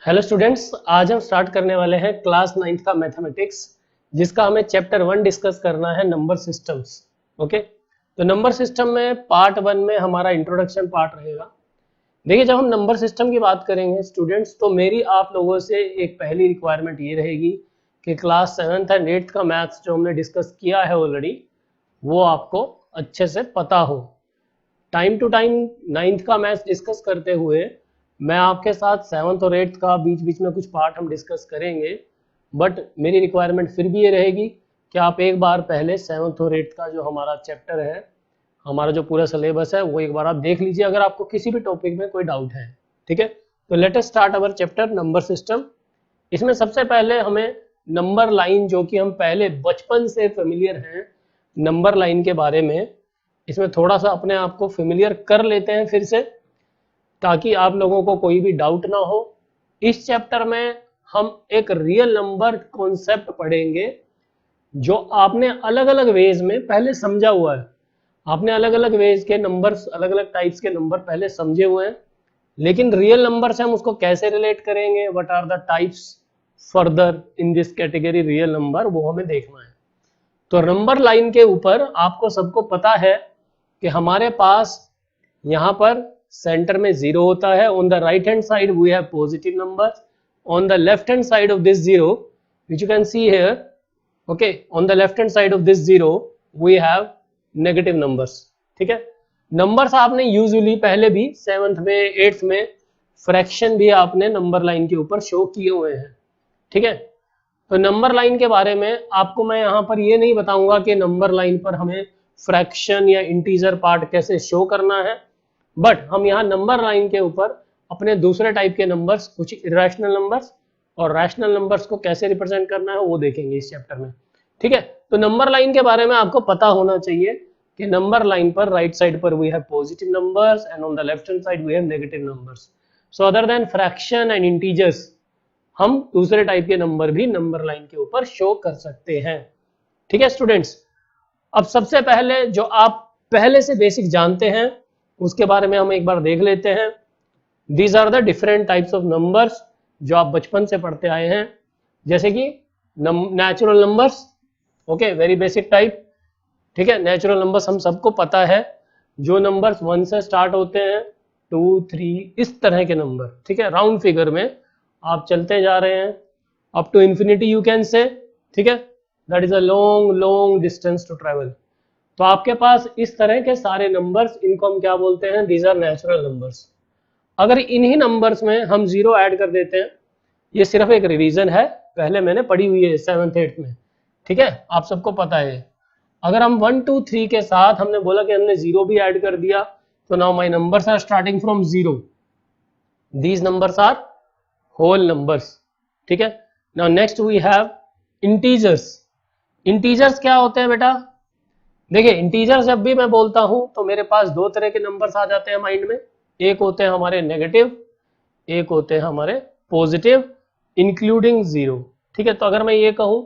Hello students, आज हम start करने वाले हैं क्लास 9th का मैथमेटिक्स, जिसका हमें चैप्टर 1 डिस्कस करना है, नंबर सिस्टम्स। ओके, तो नंबर सिस्टम में पार्ट 1 में हमारा इंट्रोडक्शन पार्ट रहेगा। देखिए, जब हम नंबर सिस्टम की बात करेंगे स्टूडेंट्स, तो मेरी आप लोगों से एक पहली रिक्वायरमेंट ये रहेगी कि क्लास 7th एंड 8th का मैथ्स जो हमने डिस्कस किया है ऑलरेडी, वो आपको अच्छे से पता हो। टाइम टू टाइम 9th का मैथ्स डिस्कस करते हुए मैं आपके साथ 7th और 8th का बीच बीच में कुछ पार्ट हम डिस्कस करेंगे, बट मेरी रिक्वायरमेंट फिर भी ये रहेगी कि आप एक बार पहले 7th और 8th का जो हमारा चैप्टर है, हमारा जो पूरा सिलेबस है, वो एक बार आप देख लीजिए अगर आपको किसी भी टॉपिक में कोई डाउट है। ठीक है, तो let us start our chapter number system. इसमें सबसे पहले हमें नंबर लाइन, जो कि हम पहले बचपन से फेमिलियर हैं नंबर लाइन के बारे में, इसमें थोड़ा सा अपने आप को फेमिलियर कर लेते हैं फिर से, ताकि आप लोगों को कोई भी डाउट ना हो। इस चैप्टर में हम एक रियल नंबर कॉन्सेप्ट पढ़ेंगे, जो आपने अलग अलग वेज में पहले समझा हुआ है। आपने अलग अलग वेज के नंबर्स, अलग अलग टाइप्स के नंबर पहले समझे हुए हैं, लेकिन रियल नंबर से हम उसको कैसे रिलेट करेंगे, what are the types further in this category real number, वो हमें देखना है। तो नंबर लाइन के ऊपर आपको सबको पता है कि हमारे पास यहाँ पर सेंटर में 0 होता है। On the right hand side we have positive numbers, on the left hand side of this 0 which you can see here, okay, on the left hand side of this 0 we have negative numbers। ठीक है, numbers आपने usually पहले भी 7th में 8th में fraction भी आपने number line के ऊपर शो किए हुए हैं। ठीक है, तो नंबर लाइन के बारे में आपको मैं यहाँ पर ये नहीं बताऊंगा कि नंबर लाइन पर हमें फ्रैक्शन या इंटीजर पार्ट कैसे शो करना है, बट हम यहाँ नंबर लाइन के ऊपर अपने दूसरे टाइप के नंबर्स, कुछ इरेशनल नंबर्स और रैशनल नंबर्स को कैसे रिप्रेजेंट करना है वो देखेंगे इस चैप्टर में। ठीक है, तो नंबर लाइन के बारे में आपको पता होना चाहिए कि नंबर लाइन पर राइट साइड पर we have positive numbers and on the left hand side we have negative numbers. So other than fraction and integers, हम दूसरे टाइप के नंबर भी नंबर लाइन के ऊपर शो कर सकते हैं। ठीक है स्टूडेंट्स, अब सबसे पहले जो आप पहले से बेसिक जानते हैं उसके बारे में हम एक बार देख लेते हैं। These are the different types of numbers जो आप बचपन से पढ़ते आए हैं, जैसे कि natural numbers. Okay, very basic type. ठीक है, नेचुरल नंबर्स हम सबको पता है, जो नंबर्स 1 से स्टार्ट होते हैं, 2, 3, इस तरह के नंबर। ठीक है, राउंड फिगर में आप चलते जा रहे हैं up to infinity you can say. ठीक है, that is a long long distance to travel. तो आपके पास इस तरह के सारे नंबर्स, इनको हम क्या बोलते हैं? These are natural numbers. अगर इन्हीं नंबर्स में हम 0 ऐड कर देते हैं, ये सिर्फ एक रिवीजन है, पहले मैंने पढ़ी हुई है 7th 8th में। ठीक है, आप सबको पता है। अगर हम 1, 2, 3 के साथ हमने बोला कि हमने 0 भी ऐड कर दिया, तो now my numbers are starting from 0। These numbers are whole numbers. ठीक है, now next we have integers. Integers क्या होते हैं बेटा? देखिए, इंटीजर जब भी मैं बोलता हूं तो मेरे पास दो तरह के नंबर्स आ जाते हैं माइंड में। एक होते हैं हमारे नेगेटिव, एक होते हैं हमारे पॉजिटिव, इंक्लूडिंग 0। ठीक है, तो अगर मैं ये कहूं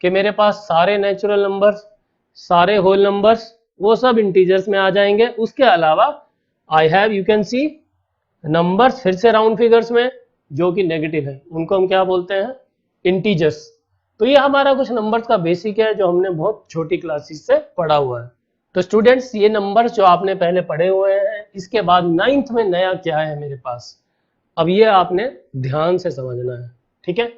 कि मेरे पास सारे नेचुरल नंबर्स, सारे होल नंबर्स, वो सब इंटीजर्स में आ जाएंगे। उसके अलावा I have, you can see, numbers फिर से राउंड फिगर्स में जो कि नेगेटिव है, उनको हम क्या बोलते हैं? इंटीजर्स। तो ये हमारा कुछ नंबर्स का बेसिक है जो हमने बहुत छोटी क्लासेस से पढ़ा हुआ है। तो स्टूडेंट्स, ये नंबर्स जो आपने पहले पढ़े हुए हैं, इसके बाद 9th में नया क्या है मेरे पास, अब ये आपने ध्यान से समझना है। ठीक है,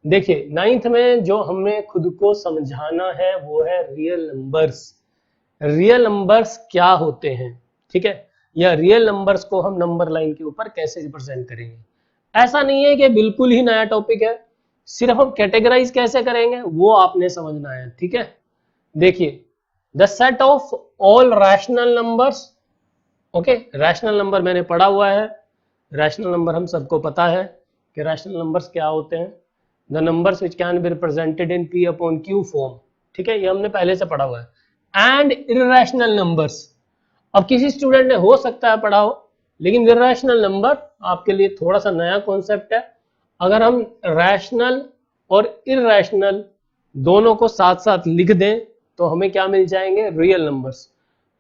देखिए 9th में जो हमें खुद को समझाना है वो है रियल नंबर्स। रियल नंबर्स क्या होते हैं? ठीक है, या रियल नंबर्स को हम नंबर लाइन के ऊपर कैसे रिप्रेजेंट करेंगे। ऐसा नहीं है कि बिल्कुल ही नया टॉपिक है, सिर्फ हम कैटेगराइज कैसे करेंगे वो आपने समझना है। ठीक है, देखिए, the set of all rational numbers. Okay, rational number मैंने पढ़ा हुआ है। रैशनल नंबर हम सबको पता है कि रैशनल नंबर्स क्या होते हैं। The numbers which can be represented in P upon Q form. ठीक है, ये हमने पहले से पढ़ा हुआ है। एंड इर्रेशनल नंबर्स, अब किसी स्टूडेंट ने हो सकता है पढ़ा हो, लेकिन इर्रेशनल नंबर आपके लिए थोड़ा सा नया कॉन्सेप्ट है। अगर हम रैशनल और इर्रेशनल दोनों को साथ साथ लिख दें तो हमें क्या मिल जाएंगे? Real numbers.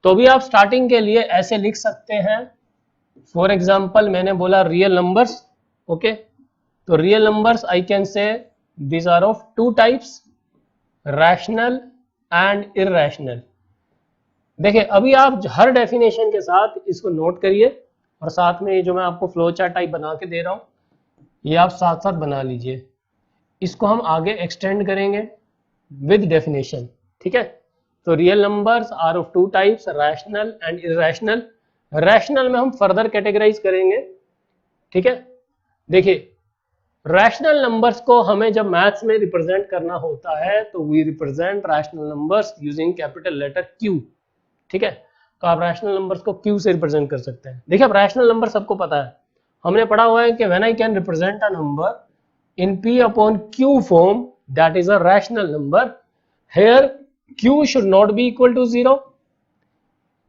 तो भी आप स्टार्टिंग के लिए ऐसे लिख सकते हैं। फॉर एग्जांपल मैंने बोला रियल नंबर्स। ओके, तो रियल नंबर्स आई कैन से these are of two types, rational and irrational. देखिए अभी आप हर डेफिनेशन के साथ इसको नोट करिए और साथ में ये जो मैं आपको फ्लो चार्ट टाइप बना के दे रहा हूँ ये आप साथ साथ बना लीजिए। इसको हम आगे एक्सटेंड करेंगे विद डेफिनेशन, ठीक है। तो real numbers are of two types, rational and irrational. Rational में हम फर्दर कैटेगराइज करेंगे, ठीक है। देखिए रैशनल नंबर्स को हमें जब मैथ्स में रिप्रेजेंट करना होता है तो we represent rational numbers using capital letter Q, ठीक है। तो आप रैशनल नंबर्स को क्यू से रिप्रेजेंट कर सकते हैं। देखिए अब रैशनल नंबर सबको पता है, हमने पढ़ा हुआ है कि when I can represent a number in p upon q form that is a rational number. Here q should not be equal to 0,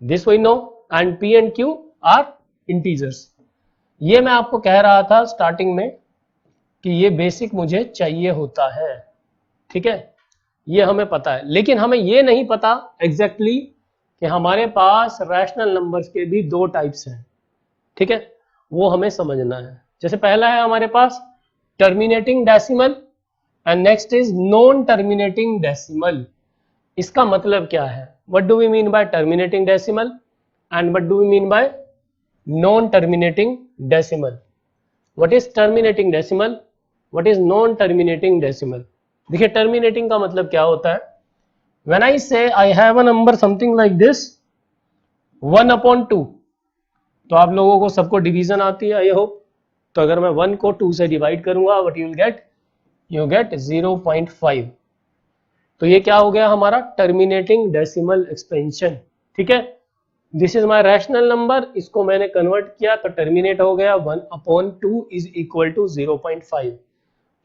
this we know, and p and q are integers. ये मैं आपको कह रहा था starting में कि ये basic मुझे चाहिए होता है, ठीक है, ये हमें पता है। लेकिन हमें ये नहीं पता एग्जैक्टली कि हमारे पास रैशनल नंबर्स के भी दो टाइप्स हैं, ठीक है, वो हमें समझना है। जैसे पहला है हमारे पास terminating decimal and next is non terminating decimal. इसका मतलब क्या है, what do we mean by terminating decimal and what do we mean by non terminating decimal. What is terminating decimal, what is non terminating decimal. देखिए terminating का मतलब क्या होता है, when I say I have a number something like this 1 upon 2, तो आप लोगों को सबको डिवीजन आती है आई होप। तो अगर मैं 1 को 2 से डिवाइड करूंगा व्हाट यू गेट 0.5। तो ये क्या हो गया हमारा टर्मिनेटिंग डेसिमल एक्सपेंशन, ठीक है। This is my rational number, इसको मैंने कन्वर्ट किया तो टर्मिनेट हो गया 1 upon 2 is equal to 0.5।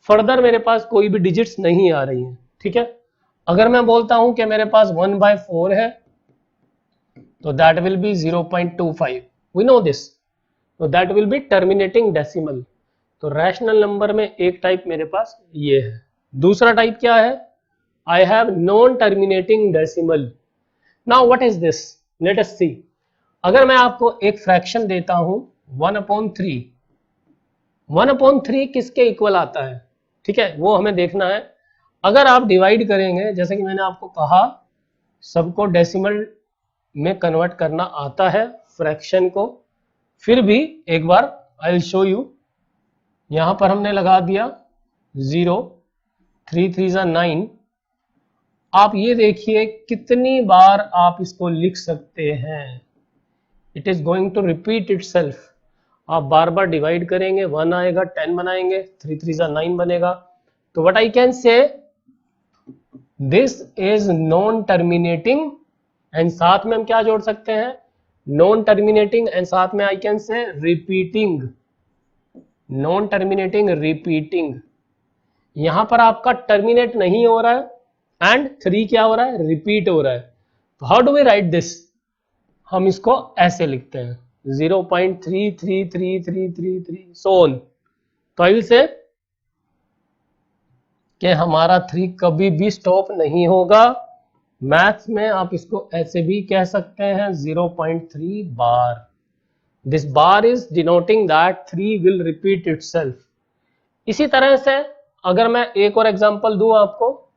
Further मेरे पास कोई भी डिजिट्स नहीं आ रही हैं, ठीक है। अगर मैं बोलता हूं कि मेरे पास 1/4 है तो that will be 0.25, we know this, तो that will be terminating decimal. तो रैशनल नंबर में एक टाइप मेरे पास ये है। दूसरा टाइप क्या है, I have non terminating decimal. Now what is this, let us see. अगर मैं आपको एक फ्रैक्शन देता हूं 1/3, 1/3 किसके इक्वल आता है, ठीक है, वो हमें देखना है। अगर आप डिवाइड करेंगे, जैसे कि मैंने आपको कहा सबको डेसिमल में कन्वर्ट करना आता है फ्रैक्शन को, फिर भी एक बार आई विल शो यू। यहां पर हमने लगा दिया 0, 3 3 9। आप ये देखिए कितनी बार आप इसको लिख सकते हैं, it is going to repeat itself. आप बार बार डिवाइड करेंगे, 1 आएगा, 10 बनाएंगे, 3 3 9 बनेगा। तो व्हाट आई कैन से this is non terminating, and साथ में हम क्या जोड़ सकते हैं, नॉन टर्मिनेटिंग एंड साथ में आई कैन से रिपीटिंग, नॉन टर्मिनेटिंग रिपीटिंग। यहां पर आपका टर्मिनेट नहीं हो रहा है एंड 3 क्या हो रहा है, रिपीट हो रहा है। तो how do we write this, हम इसको ऐसे लिखते हैं 0.33333 सो ऑन। तो आई विल से कि हमारा 3 कभी भी स्टॉप नहीं होगा। मैथ्स में आप इसको ऐसे भी कह सकते हैं 0.3 bar. This bar is denoting that 3 will repeat itself. इसी तरह से अगर मैं एक और एग्जांपल दूं आपको,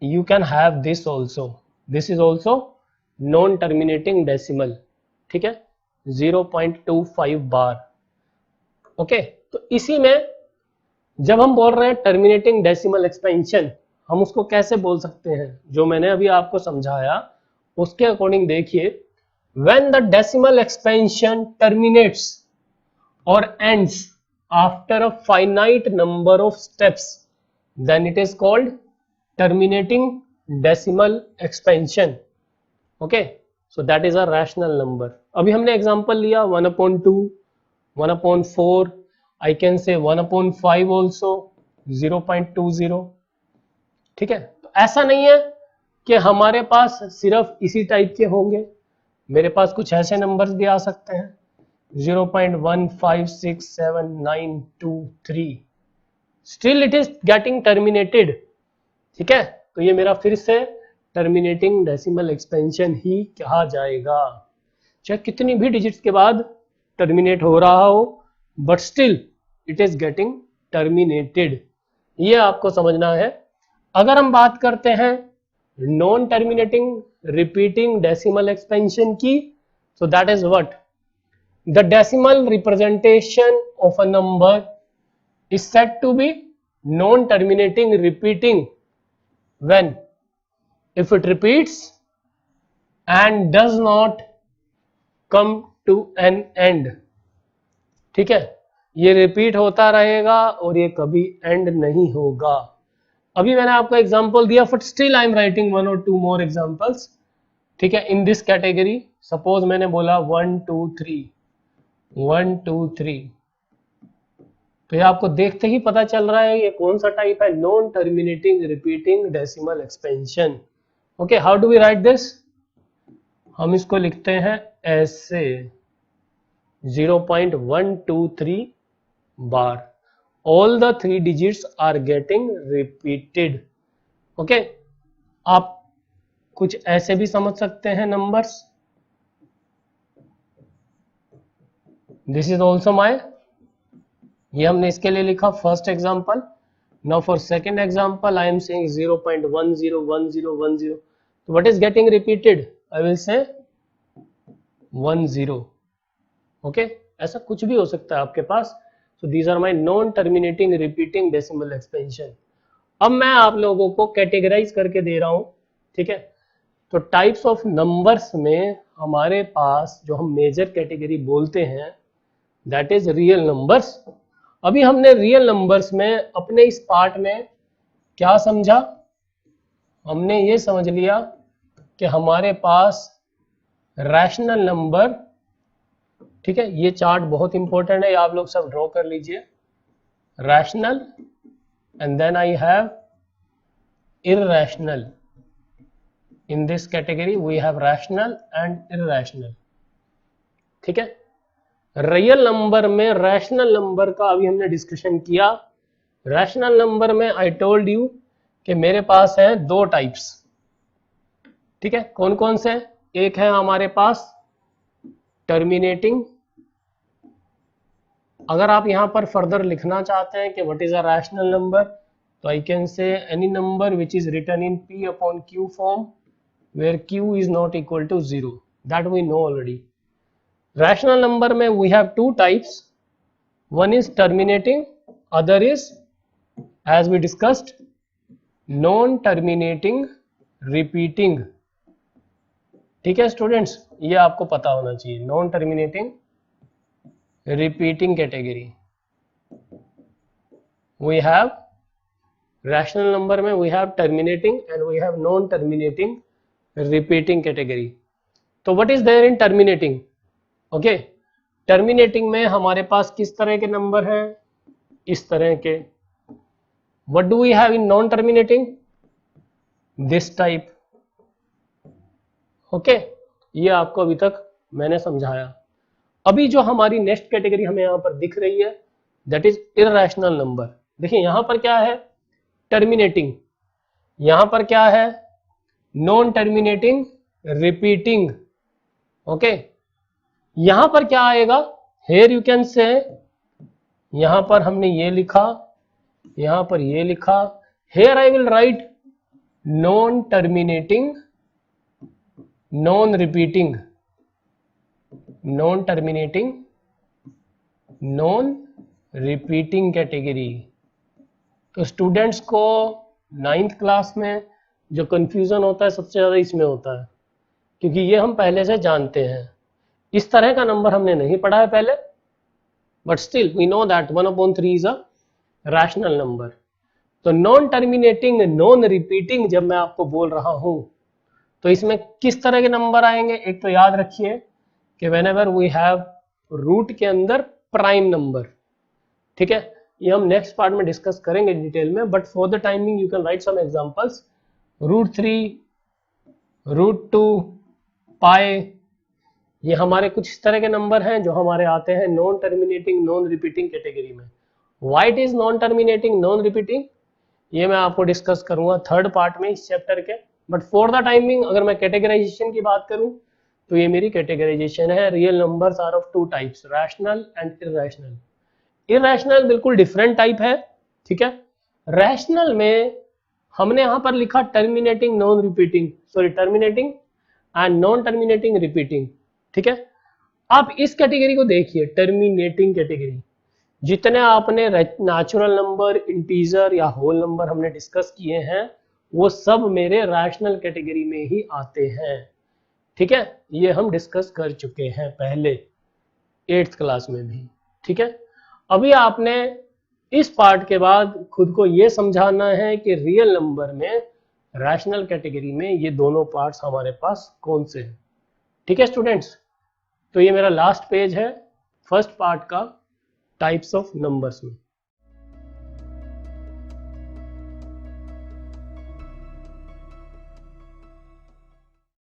you can have this also, this is also non terminating decimal, ठीक है, 0.25 बार। ओके, तो इसी में जब हम बोल रहे हैं टर्मिनेटिंग डेसिमल एक्सपेंशन, हम उसको कैसे बोल सकते हैं, जो मैंने अभी आपको समझाया उसके अकॉर्डिंग देखिए। When the decimal expansion terminates और ends after a finite number of steps then it is called terminating decimal expansion. Okay, so that is a rational number. अभी हमने एग्जांपल लिया 1/2, 1/4, आई कैन से 1/5 ऑल्सो 0.20, ठीक है। तो ऐसा नहीं है कि हमारे पास सिर्फ इसी टाइप के होंगे, मेरे पास कुछ ऐसे नंबर्स भी आ सकते हैं 0.1567923, still it is getting terminated, ठीक है। तो ये मेरा फिर से टर्मिनेटिंग डेसिमल एक्सपेंशन ही कहा जाएगा, चाहे कितनी भी डिजिट्स के बाद टर्मिनेट हो रहा हो, but still it is getting terminated. ये आपको समझना है। अगर हम बात करते हैं non terminating repeating decimal expansion की, so that is what the decimal representation of a number is said to be non-terminating repeating when if it repeats and does not come to an end। ठीक है, ये repeat होता रहेगा और ये कभी and नहीं होगा। अभी मैंने आपको एग्जांपल दिया, but still I am writing one और टू मोर एग्जांपल्स। ठीक है, इन दिस कैटेगरी सपोज मैंने बोला 1 2 3 1 2 3, तो ये आपको देखते ही पता चल रहा है ये कौन सा टाइप है, non terminating repeating decimal expansion. Okay, how do we write this? हम इसको लिखते हैं ऐसे 0.123 bar, all the 3 digits are getting repeated. Okay, आप कुछ ऐसे भी समझ सकते हैं numbers, this is also my, ये हमने इसके लिए लिखा first example. Now for second example I am saying 0.101010, तो what is getting repeated? I will say 10। Okay, ऐसा कुछ भी हो सकता है आपके पास। So these are my non terminating repeating decimal expansion. अब मैं आप लोगों को कैटेगराइज करके दे रहा हूं। ठीक है, तो टाइप्स ऑफ नंबर्स में हमारे पास जो हम मेजर कैटेगरी बोलते हैं दैट इज रियल नंबर्स। अभी हमने रियल नंबर्स में अपने इस पार्ट में क्या समझा? हमने ये समझ लिया कि हमारे पास रैशनल नंबर, ठीक है, ये चार्ट बहुत इंपॉर्टेंट है, आप लोग सब ड्रॉ कर लीजिए। Rational and then I have irrational. In this category we have rational and irrational. ठीक है, रियल नंबर में रैशनल नंबर का अभी हमने डिस्कशन किया। रैशनल नंबर में आई टोल्ड यू कि मेरे पास है 2 टाइप्स। ठीक है, कौन कौन से? एक है हमारे पास टर्मिनेटिंग। अगर आप यहां पर फर्दर लिखना चाहते हैं कि what is a rational number, तो I can say any number which is written in P upon Q form where Q is not equal to 0, that we know already। Rational number में we have 2 types, one is terminating, other is as we discussed non-terminating repeating। ठीक है students, ये आपको पता होना चाहिए, non terminating repeating category. We have rational number में we have terminating and we have non terminating repeating category. तो what is there in terminating? Okay, terminating में हमारे पास किस तरह के नंबर हैं? इस तरह के। What do we have in non terminating? This type. Okay, ये आपको अभी तक मैंने समझाया। अभी जो हमारी नेक्स्ट कैटेगरी हमें यहां पर दिख रही है दैट इज इररेशनल नंबर। देखिए यहां पर क्या है? टर्मिनेटिंग। यहां पर क्या है? Non terminating repeating. ओके, यहां पर क्या आएगा? हेयर यू कैन से, यहां पर हमने ये लिखा, यहां पर ये लिखा, here I will write non terminating non repeating, non terminating non repeating category. तो स्टूडेंट्स को 9th क्लास में जो कंफ्यूजन होता है सबसे ज्यादा इसमें होता है, क्योंकि ये हम पहले से जानते हैं। इस तरह का नंबर हमने नहीं पढ़ा है पहले, but still we know that 1/3 is a rational number. तो नॉन टर्मिनेटिंग नॉन रिपीटिंग जब मैं आपको बोल रहा हूं तो इसमें किस तरह के नंबर आएंगे? एक तो याद रखिए कि व्हेनेवर वी हैव रूट के अंदर प्राइम नंबर। ठीक है, ये हम नेक्स्ट पार्ट में डिस्कस करेंगे डिटेल में, but for the timing you can write some examples. √3, √2, pi, ये हमारे कुछ इस तरह के नंबर हैं जो हमारे आते हैं non terminating non repeating category में। Why it is non terminating non repeating, ये मैं आपको डिस्कस करूंगा 3rd पार्ट में इस चैप्टर के। बट फॉर द टाइमिंग अगर मैं कैटेगराइजेशन की बात करूं तो ये मेरी कैटेगराइजेशन है। Real numbers are of 2 types, rational and irrational. Irrational बिल्कुल डिफरेंट टाइप है, ठीक है। रैशनल में हमने यहां पर लिखा terminating non repeating, sorry terminating and non terminating repeating, ठीक है। आप इस कैटेगरी को देखिए, टर्मिनेटिंग कैटेगरी, जितने आपने नेचुरल नंबर, इंटीजर या होल नंबर हमने डिस्कस किए हैं वो सब मेरे रैशनल कैटेगरी में ही आते हैं, ठीक है। ये हम डिस्कस कर चुके हैं पहले 8th क्लास में भी, ठीक है। अभी आपने इस पार्ट के बाद खुद को ये समझाना है कि रियल नंबर में रैशनल कैटेगरी में ये दोनों पार्ट्स हमारे पास कौन से हैं, ठीक है स्टूडेंट्स। तो ये मेरा लास्ट पेज है फर्स्ट पार्ट का, टाइप्स ऑफ नंबर्स में।